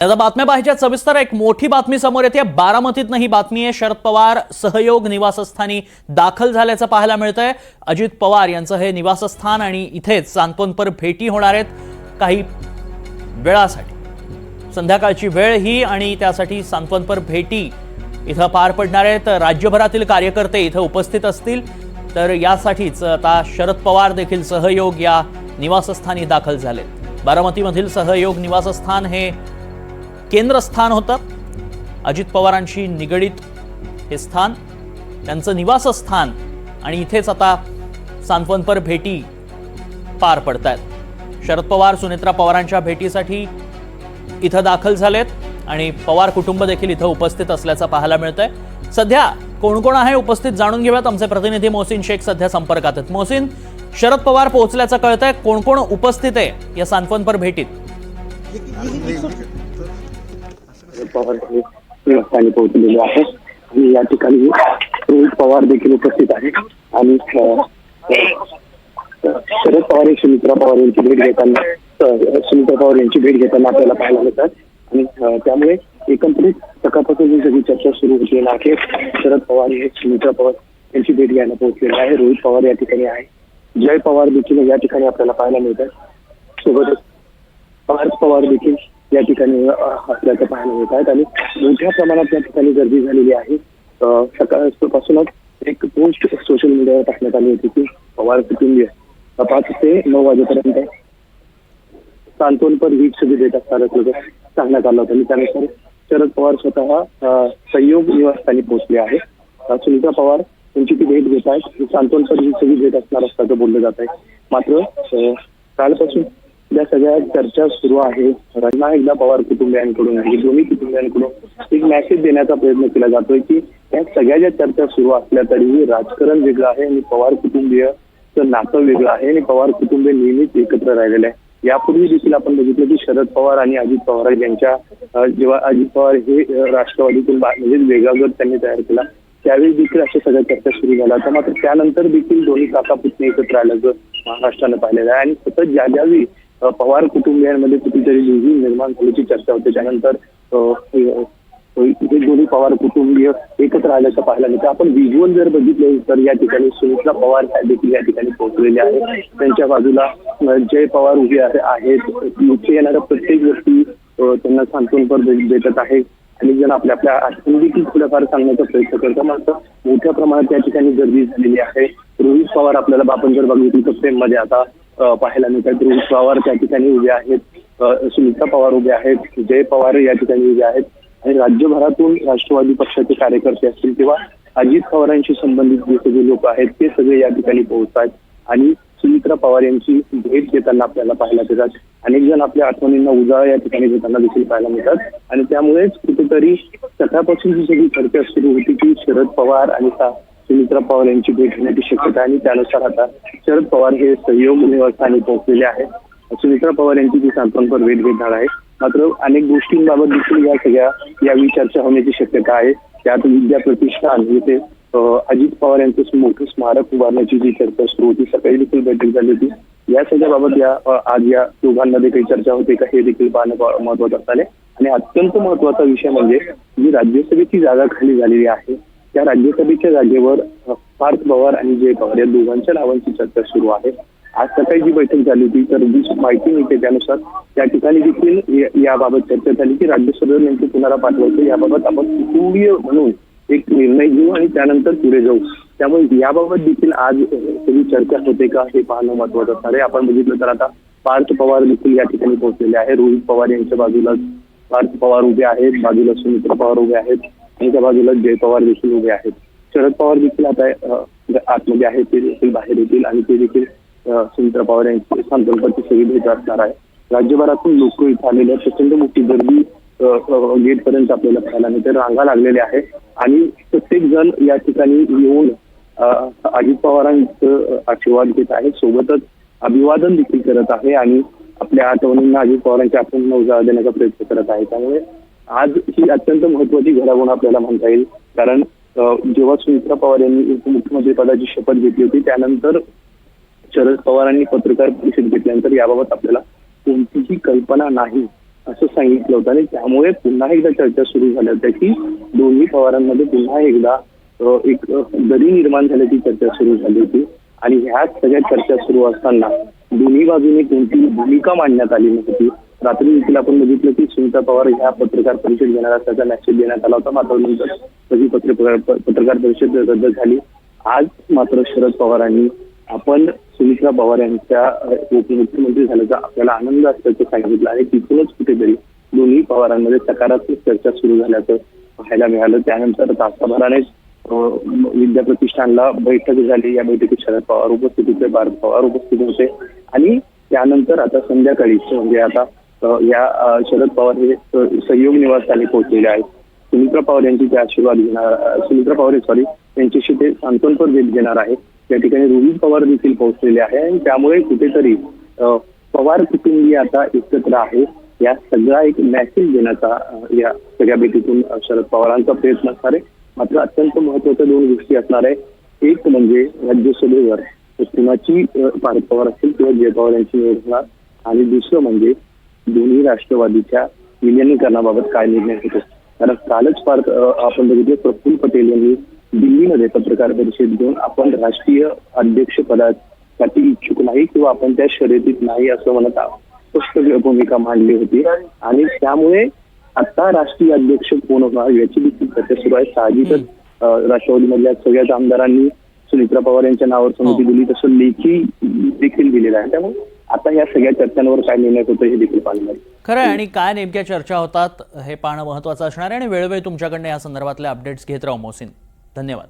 आता बातम्या पाहिजे सविस्तर एक मोठी बातमी समोर येते। बारामतीतनं ही बातमी आहे। शरद पवार सहयोग निवासस्थानी दाखल झाल्याचं पाहायला मिळतंय। अजित पवार यांचं हे निवासस्थान आणि इथेच सांत्वनपर भेटी होणार आहेत काही वेळासाठी। संध्याकाळची वेळ ही आणि त्यासाठी सांत्वनपर भेटी इथं पार पडणार आहेत। राज्यभरातील कार्यकर्ते इथं उपस्थित असतील। तर यासाठीच आता शरद पवार देखील सहयोग या निवासस्थानी दाखल झाले। बारामतीमधील सहयोग निवासस्थान हे केंद्रस्थान होतं। अजित पवारांशी निगडीत हे स्थान त्यांचं निवासस्थान आणि इथेच आता सांत्वनपर भेटी पार पडतायत। शरद पवार सुनेत्रा पवारांच्या भेटीसाठी इथं दाखल झालेत आणि पवार कुटुंब देखील इथं उपस्थित असल्याचं पाहायला मिळतंय। सध्या कोण कोण आहे उपस्थित जाणून घेऊयात। आमचे प्रतिनिधी मोहसिन शेख सध्या संपर्कात आहेत। मोहसिन, शरद पवार पोहोचल्याचं कळतंय, कोण कोण उपस्थित आहे या सांत्वनपर भेटीत? पवार हे पोहोचलेले आहेत आणि या ठिकाणी रोहित पवार देखील उपस्थित आहेत आणि शरद पवार हे सुनेत्रा पवार यांची भेट घेताना आपल्याला पाहायला मिळतात आणि त्यामुळे एकंदरीत सकाळपासून जी सगळी चर्चा सुरू होती आहे। शरद पवार हे सुनेत्रा पवार यांची भेट घ्यायला पोहोचलेले आहे। रोहित पवार या ठिकाणी आहे, जय पवार देखील या ठिकाणी आपल्याला पाहायला मिळतात। सोबतच पार्थ पवार देखील या ठिकाणी असल्याचं पाहायला मिळत आहेत आणि मोठ्या प्रमाणात या ठिकाणी गर्दी झालेली आहे। सकाळपासूनच एक पोस्ट सोशल मीडियावर टाकण्यात आली होती की पवार कुटुंबीय 5 ते 9 वाजेपर्यंत सांत्वनपर वीट सगळी भेट असणार असल्याचं सांगण्यात आलं होतं आणि त्यानुसार शरद पवार स्वतः सहयोग निवासस्थानी पोहोचले आहे। सुनेत्रा पवार यांची ती भेट घेत आहेत। सांत्वनपर वीट सगळी भेट असणार असल्याचं बोललं जात आहे। मात्र कालपासून या सगळ्या चर्चा सुरू आहे। पुन्हा एकदा पवार कुटुंबियांकडून दोन्ही कुटुंबियांकडून एक मेसेज देण्याचा प्रयत्न केला जातोय की या सगळ्या ज्या चर्चा सुरू असल्या तरीही राजकारण वेगळं आहे आणि पवार कुटुंबीयचं नातं वेगळं आहे आणि पवार कुटुंबीय नेहमीच एकत्र राहिलेलं आहे। यापूर्वी देखील आपण बघितलं की शरद पवार आणि अजित पवार यांच्या जेव्हा अजित पवार हे राष्ट्रवादीतून म्हणजे वेगळा गट त्यांनी तयार केला त्यावेळी देखील अशा सगळ्या चर्चा सुरू झाल्या होत्या। मात्र त्यानंतर देखील दोन्ही काका पुतणे एकत्र आल्याचं महाराष्ट्रानं पाहिलेलं आहे आणि सतत ज्यावेळी पवार कुटुंबियांमध्ये कुठेतरी दुही निर्माण झाल्याची चर्चा होते त्यानंतर दोन्ही पवार कुटुंबीय एकत्र आल्याचं पाहायला मिळतं। आपण व्हिज्युअल जर बघितले तर या ठिकाणी सुनेत्रा पवार देखील या ठिकाणी पोहोचलेले आहेत। त्यांच्या बाजूला जय पवार उभे आहेत। इथे येणाऱ्या प्रत्येक व्यक्ती त्यांना सांत्वनपर देत आहे। अनेक जण आपल्या आपल्या आठवणी देखील थोड्याफार सांगण्याचा प्रयत्न करतात। मात्र मोठ्या प्रमाणात या ठिकाणी गर्दी झालेली आहे। रोहित पवार आपल्याला आपण जर बघितलं तर फ्रेममध्ये आता पाहायला मिळतात। रोहित पवार त्या ठिकाणी उभे आहेत, सुनेत्रा पवार उभे आहेत, जय पवार या ठिकाणी उभे आहेत आणि राज्यभरातून राष्ट्रवादी पक्षाचे कार्यकर्ते असतील किंवा अजित पवारांशी संबंधित जे सगळे लोक आहेत ते सगळे या ठिकाणी पोहोचतात आणि सुनेत्रा पवार यांची भेट घेताना आपल्याला पाहायला मिळतात। अनेक जण आपल्या आठवणींना उजाळा या ठिकाणी देताना देखील पाहायला मिळतात आणि त्यामुळेच कुठेतरी सकाळपासून जी सगळी चर्चा सुरू होती की शरद पवार आणि सुनेत्रा पवार यांची भेट घेण्याची शक्यता आणि त्यानुसार आता शरद पवार हे सहयोग निवासस्थानी पोहोचलेले आहेत। सुनेत्रा पवार यांची जी सांत्वनपर भेट घेणार आहे। मात्र अनेक गोष्टींबाबत देखील या सगळ्या यावेळी चर्चा होण्याची शक्यता आहे। त्यात विद्या प्रतिष्ठान येथे अजित पवार यांचं मोठं स्मारक उभारण्याची जी चर्चा सुरू होती सकाळी देखील बैठक झाली होती। या सगळ्याबाबत आज या दोघांमध्ये काही चर्चा होते का हे देखील पाहणं महत्वाचं असणार आहे आणि अत्यंत महत्वाचा विषय म्हणजे जी राज्यसभेची जागा खाली झालेली आहे त्या राज्यसभेच्या जागेवर पार्थ पवार आणि जय पवार या दोघांच्या नावांची चर्चा सुरू आहे। आज सकाळी जी बैठक झाली होती तर जी माहिती मिळते त्यानुसार त्या ठिकाणी देखील याबाबत चर्चा झाली की राज्यसभेवर नेमके कुणाला पाठवायचं याबाबत आपण कुटुंबीय म्हणून एक निर्णय घेऊ आणि त्यानंतर पुढे जाऊ। त्यामुळे याबाबत देखील आज सगळी चर्चा होते का हे पाहणं महत्वाचं असणार आहे। आपण बघितलं तर आता पार्थ पवार देखील या ठिकाणी पोहोचलेले आहे। रोहित पवार यांच्या बाजूला पार्थ पवार उभे आहेत, बाजूला सुनेत्रा पवार उभे आहेत आणि त्या बाजूला जय पवार देखील उभे आहेत। शरद पवार देखील आता आतमध्ये आहेत, ते देखील बाहेर येतील आणि ते देखील सुनेत्रा पवार यांची सांत्वनपरची सगळी भेट असणार आहे। राज्यभरातून लोक इथे आलेले प्रचंड मोठी गर्दी गेट पर्यंत आपल्याला पाहायला मिळते। रांगा लागलेल्या आहे आणि प्रत्येक जण या ठिकाणी येऊन अजित पवारांचं आशीर्वाद घेत आहे, सोबतच अभिवादन देखील करत आहे आणि आपल्या आठवणींना अजित पवारांच्या आठवणींना उजाळा देण्याचा प्रयत्न करत आहे। त्यामुळे आज ही अत्यंत महत्वाची घडामोड आपल्याला म्हणता येईल कारण जेव्हा सुनेत्रा पवार यांनी उपमुख्यमंत्री पदाची शपथ घेतली होती त्यानंतर शरद पवारांनी पत्रकार परिषद घेतल्यानंतर याबाबत आपल्याला कोणतीही कल्पना नाही असं सांगितलं होतं आणि त्यामुळे पुन्हा एकदा चर्चा सुरू झाल्या होत्या की दोन्ही पवारांमध्ये पुन्हा एकदा एक दरी निर्माण झाल्याची चर्चा सुरू झाली होती. आणि ह्या सगळ्या चर्चा सुरू असताना दोन्ही बाजूने कोणतीही भूमिका मांडण्यात आली नव्हती. रात्री देखील आपण बघितलं की सुनीता पवार ह्या पत्रकार परिषद घेणार असल्याचा मेसेज देण्यात आला होता, मात्र नंतर कधी पत्रकार परिषद रद्द झाली. आज मात्र शरद पवारांनी आपण सुनीता पवार यांच्या उपमुख्यमंत्री झाल्याचा आपल्याला आनंद असल्याचं सांगितलं आणि तिथूनच कुठेतरी दोन्ही पवारांमध्ये सकारात्मक चर्चा सुरू झाल्याचं पाहायला मिळालं. त्यानंतर तासाभरानेच विद्याप्रतिष्ठानला बैठक झाली. या बैठकीत शरद पवार उपस्थित होते, भारत पवार उपस्थित होते आणि त्यानंतर आता संध्याकाळी म्हणजे आता या शरद पवार हे सहयोग निवासस्थानी पोहोचलेले आहेत. सुमित्रा पवार यांची ते आशीर्वाद घेणार, सुमित्रा पवार यांच्याशी ते सांत्वनपर भेट घेणार आहे. त्या ठिकाणी रोहित पवार देखील पोहोचलेले आहे आणि त्यामुळे कुठेतरी पवार कुटुंबीय आता एकत्र आहे. या सगळा एक मेसेज देण्याचा या सगळ्या भेटीतून शरद पवारांचा प्रयत्न असणार आहे. मात्र अत्यंत महत्वाच्या दोन गोष्टी असणार आहे. एक म्हणजे राज्यसभेवर कुणाची भारत पवार असतील किंवा जय पवार यांची निवड होणार आणि दुसरं म्हणजे दोन्ही राष्ट्रवादीच्या विलिनीकरणाबाबत काय निर्णय होतो. कारण कालच आपण बघितलं प्रफुल्ल पटेल यांनी दिल्लीमध्ये पत्रकार परिषद घेऊन आपण राष्ट्रीय अध्यक्ष पदासाठी इच्छुक नाही किंवा आपण त्या शर्यतीत नाही असं म्हणत स्पष्ट भूमिका मांडली होती आणि त्यामुळे आता राष्ट्रीय अध्यक्ष कोण होणार याची देखील चर्चा सुरू आहे. साहजिकच राष्ट्रवादीमधल्या सगळ्याच आमदारांनी सुमित्रा पवार यांच्या नावावर संमती दिली, तसं लेखी देखील दिलेलं आहे. त्यामुळे आता या सगळ्या चर्चांवर काय निर्णय होतं हे देखील पाहणार. खरं आहे आणि काय नेमक्या चर्चा होतात हे पाहणं महत्त्वाचं असणार आहे आणि वेळोवेळी तुमच्याकडनं या संदर्भातले अपडेट्स घेत राहू मोहसिन. धन्यवाद.